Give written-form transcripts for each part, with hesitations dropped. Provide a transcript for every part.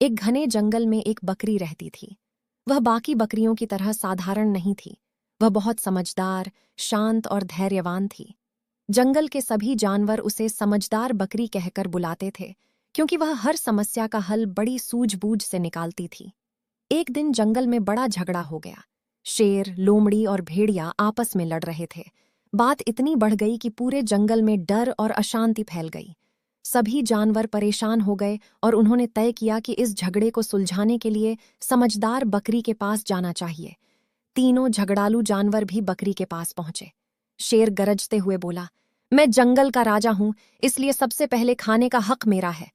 एक घने जंगल में एक बकरी रहती थी। वह बाकी बकरियों की तरह साधारण नहीं थी। वह बहुत समझदार, शांत और धैर्यवान थी। जंगल के सभी जानवर उसे समझदार बकरी कहकर बुलाते थे, क्योंकि वह हर समस्या का हल बड़ी सूझबूझ से निकालती थी। एक दिन जंगल में बड़ा झगड़ा हो गया। शेर, लोमड़ी और भेड़िया आपस में लड़ रहे थे। बात इतनी बढ़ गई कि पूरे जंगल में डर और अशांति फैल गई। सभी जानवर परेशान हो गए और उन्होंने तय किया कि इस झगड़े को सुलझाने के लिए समझदार बकरी के पास जाना चाहिए। तीनों झगड़ालू जानवर भी बकरी के पास पहुंचे। शेर गरजते हुए बोला, मैं जंगल का राजा हूं, इसलिए सबसे पहले खाने का हक मेरा है।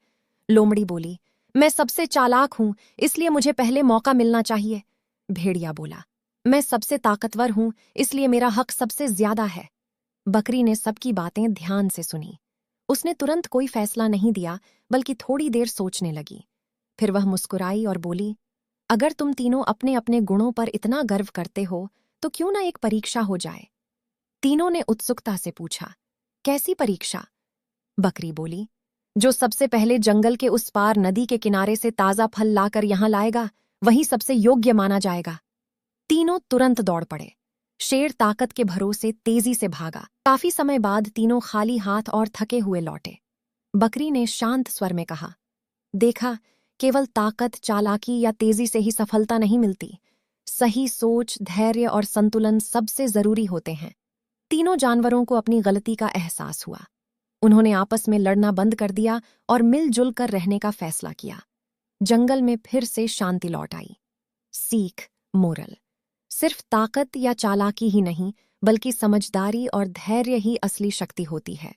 लोमड़ी बोली, मैं सबसे चालाक हूं, इसलिए मुझे पहले मौका मिलना चाहिए। भेड़िया बोला, मैं सबसे ताकतवर हूं, इसलिए मेरा हक सबसे ज्यादा है। बकरी ने सबकी बातें ध्यान से सुनी। उसने तुरंत कोई फैसला नहीं दिया, बल्कि थोड़ी देर सोचने लगी। फिर वह मुस्कुराई और बोली, अगर तुम तीनों अपने अपने गुणों पर इतना गर्व करते हो, तो क्यों ना एक परीक्षा हो जाए। तीनों ने उत्सुकता से पूछा, कैसी परीक्षा? बकरी बोली, जो सबसे पहले जंगल के उस पार नदी के किनारे से ताजा फल लाकर यहां लाएगा, वही सबसे योग्य माना जाएगा। तीनों तुरंत दौड़ पड़े। शेर ताकत के भरोसे तेजी से भागा। काफी समय बाद तीनों खाली हाथ और थके हुए लौटे। बकरी ने शांत स्वर में कहा, देखा, केवल ताकत, चालाकी या तेजी से ही सफलता नहीं मिलती। सही सोच, धैर्य और संतुलन सबसे जरूरी होते हैं। तीनों जानवरों को अपनी गलती का एहसास हुआ। उन्होंने आपस में लड़ना बंद कर दिया और मिलजुल कर रहने का फैसला किया। जंगल में फिर से शांति लौट आई। सीख, मोरल, सिर्फ ताकत या चालाकी ही नहीं, बल्कि समझदारी और धैर्य ही असली शक्ति होती है।